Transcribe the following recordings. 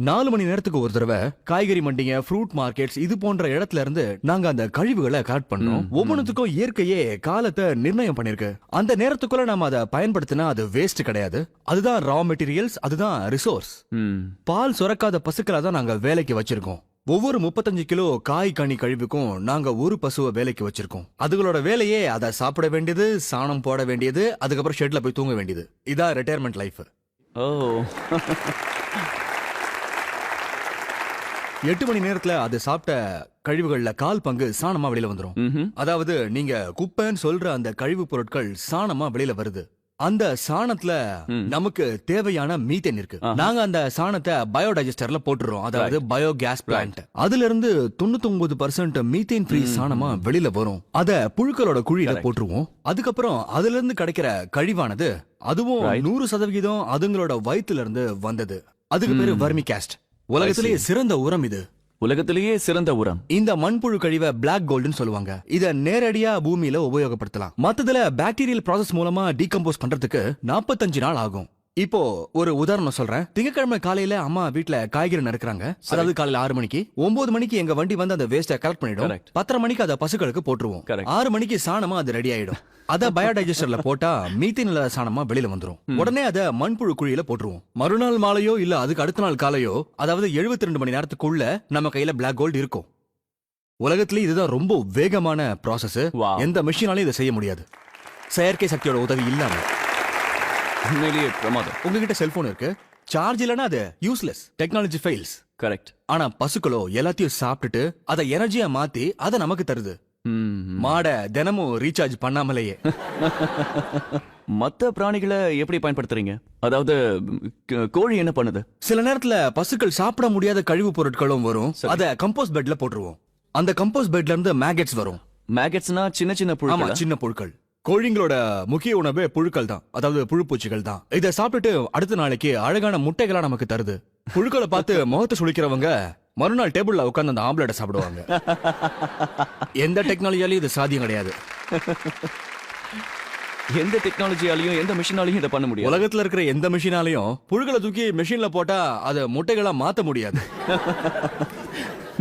4 மணி நேரத்துக்கு ஒரு தடவை காய்கறி மண்டிங்க, ஃப்ரூட் மார்க்கெட்ஸ் இது போன்ற இடத்துல இருந்து நாங்க அந்த கழிவுகளை கலெக்ட் பண்ணோம். ஒவ்வொன்றுத்துக்கும் இயற்கையே காலத்தை நிர்ணயம் பண்ணிருக்கு. அந்த நேரத்துக்குள்ள நாம அதை பயன்படுத்தினா அது வேஸ்ட் கிடையாது. அதுதான் ரா மெட்டீரியல்ஸ், அதுதான் ரிசோர்ஸ். பால் சுரக்காத பசுக்களை தான் நாங்க வேலைக்கு வச்சிருக்கோம். ஒவ்வொரு 35 கிலோ காய் கனி கழிவுக்கும் நாங்க ஒரு பசுவை வேலைக்கு வச்சிருக்கோம். அதுகளோட வேலையே அதை சாப்பிட வேண்டியது, சாணம் போட வேண்டியது, அதுக்கப்புறம் ஷெட்ல போய் தூங்க வேண்டியது. இதான் ரிட்டையர்மெண்ட் லைஃப். ஓ 8 மணி நேரத்துல அது சாப்பிட்ட கழிவுகள்ல 1/4 பங்கு சாணமா வெளியில வந்துரும். அதாவது நீங்க குப்பைன்னு சொல்ற அந்த கழிவு பொருட்கள் சாணமா வெளியில வருது. அந்த சாணத்துல நமக்கு தேவையான மீத்தேன் இருக்கு. நாங்க அந்த சாணத்தை பயோடைஜஸ்டர்ல போட்டுறோம், அதாவது பயோகேஸ் பிளான்ட். அதுல இருந்து 99% மீத்தேன் ஃப்ரீ சாணமா வெளியில வரும். அத புழுக்களோட குழியில போட்டுருவோம். அதுக்கப்புறம் அதுல இருந்து கிடைக்கிற கழிவானது அதுவும் 100% அதுங்களோட வயித்துல இருந்து வந்தது. அதுக்கு பேரு வர்மி காஸ்ட். உலகத்திலேயே சிறந்த உரம் இது. உலகத்திலேயே சிறந்த உரம். இந்த மண்புழு கழிவை பிளாக் கோல்டுன்னு சொல்லுவாங்க. இத நேரடியா பூமியில உபயோகப்படுத்தலாம். மத்ததுல பாக்டீரியல் ப்ராசஸ் மூலமா டீகம்போஸ் பண்றதுக்கு 45 நாள் ஆகும். இப்போ ஒரு உதாரணம் சொல்றேன். திங்கட்கிழமை காலையில அம்மா வீட்ல காய்கறி நறுக்குறாங்க. அதாவது காலையில 6 மணிக்கு. 9 மணிக்கு எங்க வண்டி வந்து அந்த வேஸ்ட கலெக்ட் பண்ணிடும். 10:30 மணிக்கு அதை பசுக்களுக்கு போட்டுருவோம். 6 மணிக்கு சாணமா அது ரெடி ஆயிடும். அத பயோடைஜஸ்டர்ல போட்டா மீத்தேன் இல்லாத சாணமா வெளியில வந்துரும். உடனே அத மண்புழு குழியில போட்டுருவோம். மறுநாள் மாலையோ இல்ல அதுக்கு அடுத்த நாள் காலையோ, அதாவது 72 மணி நேரத்துக்குள்ள நம்ம கையில பிளாக் கோல்டு இருக்கும். உலகத்திலேயே இதுதான் ரொம்ப வேகமான ப்ராசஸ். எந்த மெஷினாலையும் இதை செய்ய முடியாது, செயற்கை சக்தியோட உதவி இல்லாம. உண்மையிலேயே பிரமாதம். உங்ககிட்ட செல்போன் இருக்கு, சார்ஜ் இல்லனா அது யூஸ்லெஸ். Technology fails. கரெக்ட். ஆனா பசுக்களோ எல்லாத்தையும் சாப்பிட்டுட்டு அதை எனர்ஜியா மாத்தி அதை நமக்கு தருது. மாட தினமும் ரீசார்ஜ் பண்ணாமலேயே. மத்த பிராணிகளை எப்படி பயன்படுத்துறீங்க? அதாவது கோழி என்ன பண்ணுது? சில நேரத்துல பசுக்கள் சாப்பிட முடியாத கழிவு பொருட்களும் வரும். அத கம்போஸ்ட் பெட்ல போட்டுருவோம். அந்த கம்போஸ்ட் பெட்ல இருந்து மேகெட்ஸ் வரும். மேகெட்ஸ்னா சின்ன சின்ன புழுக்கள். சின்ன புழுக்கள். கோழிங்களோட முக்கிய உணவு புழுக்கள் தான், அதாவது புழுப்பூச்சிகள் தான். இதை சாப்பிட்டுட்டு அடுத்த நாளைக்கு அழகான முட்டைகளா நமக்கு தருது. புழுக்களை பார்த்து முகத்தை சுளிக்கிறவங்க மறுநாள் டேபிள்ல உட்கார்ந்து அந்த ஆம்லெட்டை சாப்பிடுவாங்க. எந்த டெக்னாலஜியாலையும் இது சாத்தியம் கிடையாது. எந்த டெக்னாலஜியாலையும் எந்த மிஷினாலையும் இதை பண்ண முடியாது. உலகத்துல இருக்கிற எந்த மிஷினாலையும் புழுக்களை தூக்கி மிஷின்ல போட்டா அதை முட்டைகளா மாத்த முடியாது.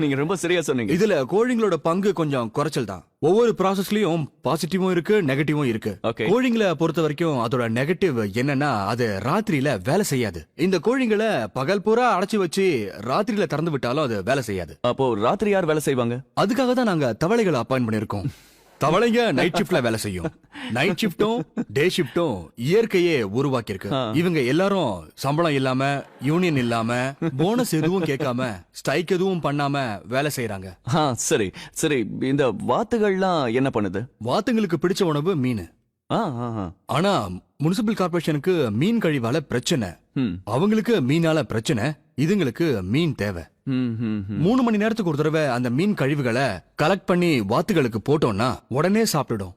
நீங்க ரொம்ப சரியா சொன்னீங்க. இதுல கோழிங்களோட பங்கு கொஞ்சம் குறைச்சல் தான். ஒவ்வொரு ப்ராசஸ்லயும் பாசிட்டிவும் இருக்கு, நெகட்டிவும் இருக்கு. கோழிங்களை பொறுத்த வரைக்கும் அதோட நெகட்டிவ் என்னன்னா அது ராத்திரியில வேலை செய்யாது. இந்த கோழிங்களை பகல் பூரா அடைச்சு வச்சு ராத்திரியில திறந்து விட்டாலும் அது வேலை செய்யாது. அப்போ ராத்திரி யார் வேலை செய்வாங்க? அதுக்காக தான் நாங்க தவளைகளை அப்பாயிண்ட் பண்ணிருக்கோம். தவளைங்க நைட் ஷிஃப்ட்ல வேலை செய்யும். நைட் ஷிஃப்டும் டே ஷிஃப்டும் இயற்கையே உருவாக்கி இருக்கு. இவங்க எல்லாரும் சம்பளம் இல்லாம, யூனியன் இல்லாம, போனஸ் எதுவும் கேட்காம, ஸ்ட்ரைக் எதுவும் பண்ணாம வேலை செய்யறாங்க. சரி சரி. இந்த வாத்துகள்லாம் என்ன பண்ணுது? வாத்துங்களுக்கு பிடிச்ச உணவு மீன். ஆனா முனிசிபல் கார்பரேஷனுக்கு மீன் கழிவால பிரச்சனை. அவங்களுக்கு மீனால பிரச்சனை, இதுங்களுக்கு மீன் தேவை. 3 மணி நேரத்துக்கு ஒரு தடவை அந்த மீன் கழிவுகளை கலெக்ட் பண்ணி வாத்துகளுக்கு போட்டோம்னா உடனே சாப்பிட்டுடும்.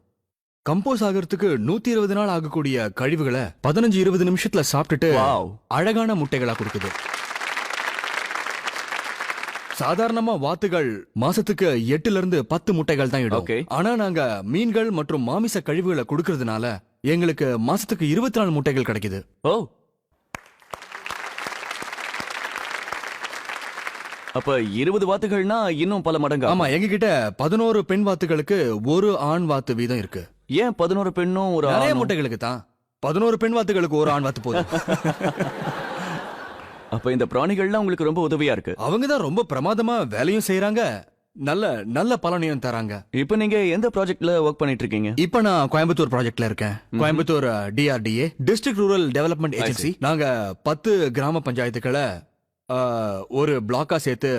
கம்போஸ் ஆகிறதுக்கு 120 நாள் ஆகக்கூடிய கழிவுகளை 15-20 நிமிஷத்துல சாப்பிட்டுட்டு அழகான முட்டைகளா கொடுக்குது. சாதாரணமா வாத்துகள் மாசத்துக்கு 8-10 முட்டைகள் தான் இடும். ஆனா நாங்க மீன்கள் மற்றும் மாமிச கழிவுகளை கொடுக்கறதுனால எங்களுக்கு மாசத்துக்கு 24 முட்டைகள் கிடைக்குது. அப்ப 20 வாத்துகள்னா இன்னும் பல மடங்கு. ஆமா, எங்க கிட்ட 11 பெண் வாத்துகளுக்கு ஒரு ஆண் வாத்து வீதம் இருக்கு. ஏன் 11 பெண்ணும் ஒரு நிறைய முட்டைகளுக்கு தான். 11 பெண் வாத்துகளுக்கு ஒரு ஆண் வாத்து போதும். அப்ப இந்த பிராணிகள்லாம் உங்களுக்கு ரொம்ப உதவியா இருக்கு. அவங்க தான் ரொம்ப பிரமாதமா வேலையும் செய்யறாங்க, நல்ல நல்ல பலனையும் தராங்க. இப்ப நீங்க எந்த ப்ராஜெக்ட்ல ஒர்க் பண்ணிட்டு இருக்கீங்க? இப்ப நான் கோயம்புத்தூர் ப்ராஜெக்ட்ல இருக்கேன். Coimbatore DRDA, district rural development agency. நாங்க 10 கிராம பஞ்சாயத்துக்களை ஒரு பிளாக்கா சேர்த்து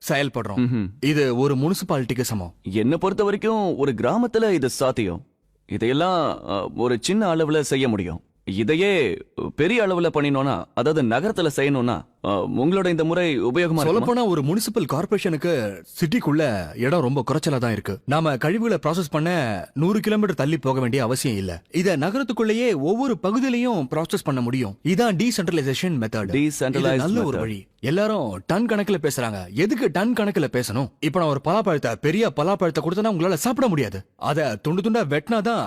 செயல்படுறோம். இது ஒரு முனிசிபாலிட்டிக்கு சமம். என்ன பொறுத்த வரைக்கும் ஒரு கிராமத்துல இது சாத்தியம். இதையெல்லாம் ஒரு சின்ன அளவுல செய்ய முடியும். இதையே பெரிய அளவுல பண்ணினோம்னா, அதாவது நகரத்துல செய்யணும்னா உங்களோட இந்த முறை உபயோகமா சொல்ல போனா ஒரு முனிசிபல் கார்பரேஷனுக்கு சிட்டிக்குள்ள இடம் ரொம்ப குறைச்சலா தான் இருக்கு. நாம கழிவுகளை ப்ராசஸ் பண்ண 100 கிலோமீட்டர் தள்ளி போக வேண்டிய அவசியம் இல்ல. இத நகரத்துக்குள்ளேயே ஒவ்வொரு பகுதியிலையும் ப்ராசஸ் பண்ண முடியும். இதான் டீசென்ட்ரலைசேஷன் மெத்தட். நல்ல ஒரு வழி. எல்லாரும் டன் கணக்குல பேசுறாங்க. எதுக்கு டன் கணக்குல பேசணும்? இப்ப நான் ஒரு பலாப்பழத்தை, பெரிய பலாப்பழத்தை கொடுத்தா உங்களால சாப்பிட முடியாது. அத துண்டு துண்டா வெட்டினாதான்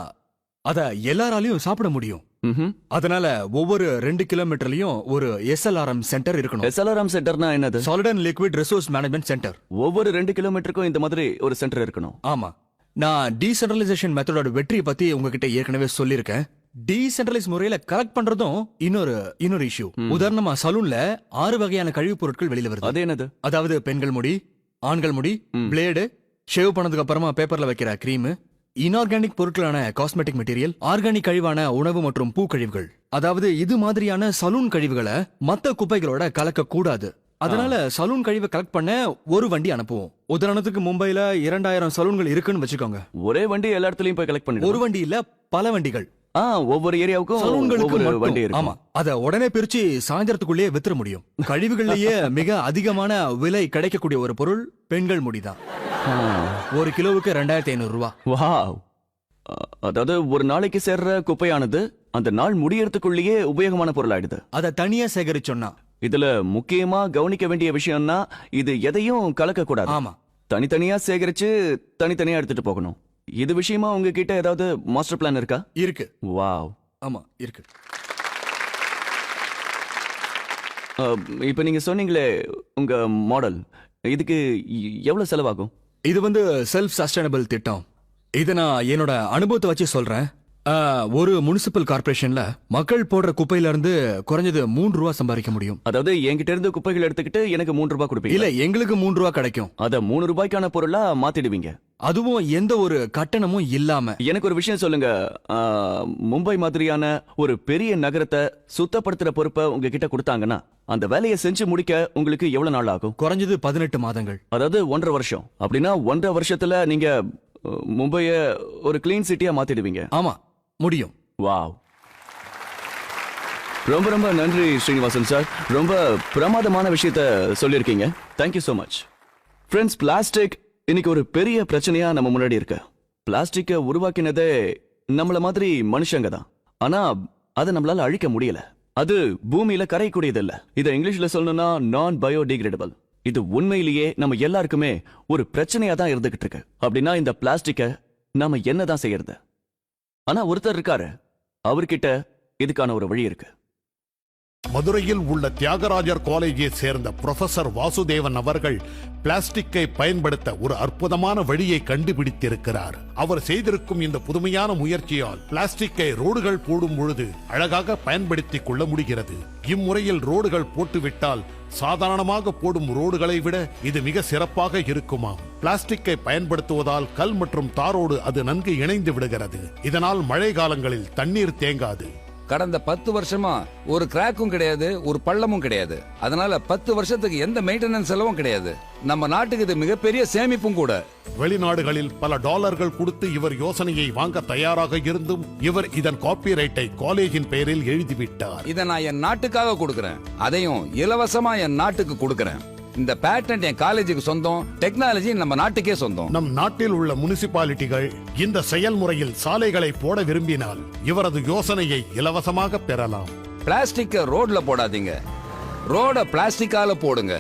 அத எல்லாராலையும் சாப்பிட முடியும். ம்ஹும். அதனால ஒவ்வொரு 2 கிலோமீட்டர்லயும் ஒரு SLRM சென்டர் இருக்கணும். SLRM சென்டர்னா என்னது? Solid and liquid resource management centre. ஒவ்வொரு 2 கிலோமீட்டருக்கும் இந்த மாதிரி ஒரு சென்டர் இருக்கணும். ஆமா, நான் டீசென்ட்ரலைசேஷன் மெத்தடோட வெற்றியை பத்தி உங்ககிட்ட ஏற்கனவே சொல்லியிருக்கேன். டீசென்ட்ரலைஸ் முறையில கலெக்ட் பண்றதும் இன்னொரு இஷ்யூ. உதாரணமா சலூன்ல 6 வகையான கழிவுப் பொருட்கள் வெளியில வருது. அது என்னது? அதாவது பெண்கள் முடி, ஆண்கள் முடி, பிளேடு, ஷேவ் பண்ணதுக்கு அப்புறமா பேப்பர்ல வைக்கிற கிரீம், இன்ஆர்கானிக் பொருட்களான காஸ்மெட்டிக் மெட்டீரியல், ஆர்கானிக் கழிவான உணவு மற்றும் பூ கழிவுகள். அதாவது இது மாதிரியான சலூன் கழிவுகளை மத்த குப்பைகளோட கலக்க கூடாது. அதனால சலூன் கழிவை கலெக்ட் பண்ண ஒரு வண்டி அனுப்புவோம். உதாரணத்துக்கு மும்பைல 2000 சலூன்கள் இருக்குன்னு வச்சுக்கோங்க. ஒரே வண்டி எல்லா இடத்துலயும் போய் கலெக்ட் பண்ணிடுவோம். ஒரு வண்டி இல்ல, பல வண்டிகள். ஒவ்வொரு ஏரியாவுக்கும் சலூன்களுக்கு ஒவ்வொரு மட்டும். வண்டி இருக்கு. ஆமா, அத உடனே பிரிச்சு சாயந்தரத்துக்குள்ளேயே வித்துற முடியும். கழிவுகள்லயே மிக அதிகமான விலை கிடைக்கக்கூடிய ஒரு பொருள் பெண்கள் முடிதான். 1 கிலோவுக்கு 2500 ரூபாய். வாவ். அதாவது ஒரு நாளைக்கு சேர்ற குப்பையானது அந்த நாள் முடியறதுக்குள்ளேயே உபயோகமான பொருள் ஆயிடுது. அத தனியா சேகரிச்சோம்னா. இதுல முக்கியமா கவனிக்க வேண்டிய விஷயம்னா இது எதையும் கலக்க கூடாது. ஆமா, தனித்தனியா சேகரிச்சு தனித்தனியா எடுத்துட்டு போகணும். இது விஷயமா உங்ககிட்ட ஏதாவது மாஸ்டர் பிளான் இருக்கா? இருக்கு. வாவ். ஆமா, இருக்கு. இப்ப நீங்க சொன்னீங்களே உங்க மாடல், இதுக்கு எவ்வளவு செலவாகும்? இது செல்ஃப் சஸ்டைனபிள் திட்டம். இத நான் என்னோட அனுபவத்தை வச்சு சொல்றேன். ஒரு முனிசிபல் கார்பரேஷன்ல மக்கள் போடுற குப்பையில இருந்து குறைஞ்சது 3 ரூபாய் சம்பாதிக்க முடியும். அதாவது என்கிட்ட இருந்து குப்பைகள் எடுத்துக்கிட்டு எனக்கு 3 ரூபாய் கொடுப்பீங்க? இல்ல, எங்களுக்கு 3 ரூபாய் கிடைக்கும். அத 3 ரூபாய்க்கான பொருளா மாத்திடுவீங்க? அதுவும் எந்த ஒரு கட்டணமும் இல்லாம. எனக்கு ஒரு விஷயம் சொல்லுங்க. மும்பை மாதிரியான ஒரு பெரிய நகரத்தை சுத்தப்படுத்துற பொறுப்பை உங்ககிட்ட கொடுத்தாங்கன்னா அந்த வேலையை செஞ்சு முடிக்க உங்களுக்கு எவ்வளவு நாள் ஆகும்? குறைஞ்சது 18 மாதங்கள். அதாவது 1.5 வருஷம். அப்படின்னா 1.5 வருஷத்துல நீங்க மும்பைய ஒரு கிளீன் சிட்டியா மாத்திடுவீங்க? ஆமா, முடியும். வாவ். ரொம்ப ரொம்ப நன்றி ஸ்ரீனிவாசன் சார். ரொம்ப பிரமாதமான விஷயத்த சொல்லியிருக்கீங்க. Thank you so much. Friends, plastic இன்னைக்கு ஒரு பெரிய பிரச்சனையா நம்ம முன்னாடி இருக்கு. பிளாஸ்டிக்கை உருவாக்கினதே நம்மள மாதிரி மனுஷங்க தான். ஆனா அதை நம்மளால அழிக்க முடியல. அது பூமியில கரையக்கூடியது இல்ல. இதை இங்கிலீஷ்ல சொல்லணும்னா நான் பயோடிகிரேடபிள். இது உண்மையிலேயே நம்ம எல்லாருக்குமே ஒரு பிரச்சனையா தான் இருந்துகிட்டு இருக்கு. அப்படின்னா இந்த பிளாஸ்டிக்கை நாம என்னதான் செய்யறது? ஆனா ஒருத்தர் இருக்காரு, அவர்கிட்ட இதுக்கான ஒரு வழி இருக்கு. மதுரையில் உள்ள தியாகராஜர் காலேஜை சேர்ந்த புரொஃபசர் வாசுதேவன் அவர்கள் பிளாஸ்டிக்கை பயன்படுத்த ஒரு அற்புதமான வழியை கண்டுபிடித்திருக்கிறார். அவர் செய்திருக்கும் இந்த புதுமையான முயற்சியால் பிளாஸ்டிக்கை ரோடுகள் போடும் பொழுது அழகாக பயன்படுத்திக் கொள்ள முடிகிறது. இம்முறையில் ரோடுகள் போட்டுவிட்டால் சாதாரணமாக போடும் ரோடுகளை விட இது மிக சிறப்பாக இருக்குமாம். பிளாஸ்டிக்கை பயன்படுத்துவதால் கல் மற்றும் தாரோடு அது நன்கு இணைந்து விடுகிறது. இதனால் மழை காலங்களில் தண்ணீர் தேங்காது. கடந்த 10 வருஷமா ஒரு கிராக்கும் கிடையாது, ஒரு பள்ளமும் கிடையாது. அதனால 10 வருஷத்துக்கு எந்த மெயின்டெனன்ஸ் செலவும் கிடையாது. நம்ம நாட்டுக்கு இது மிகப்பெரிய சேமிப்பும் கூட. வெளிநாடுகளில் பல டாலர்கள் கொடுத்து இவர் யோசனையை வாங்க தயாராக இருந்தும் இவர் இதன் காப்பிரைட்டை காலேஜின் பெயரில் எழுதிவிட்டார். இதை நான் என் நாட்டுக்காக கொடுக்கறேன், அதையும் இலவசமா என் நாட்டுக்கு கொடுக்கறேன். இந்த பேட்டன்ட் என் காலேஜுக்கு சொந்தம், டெக்னாலஜி நம்ம நாட்டுக்கே சொந்தம். நம் நாட்டில் உள்ள முனிசிபாலிட்டிகள் இந்த செயல்முறையில் சாலைகளை போட விரும்பினால் இவரது யோசனையை இலவசமாக பெறலாம். பிளாஸ்டிக்க ரோட்ல போடாதீங்க, ரோட பிளாஸ்டிக்கால போடுங்க.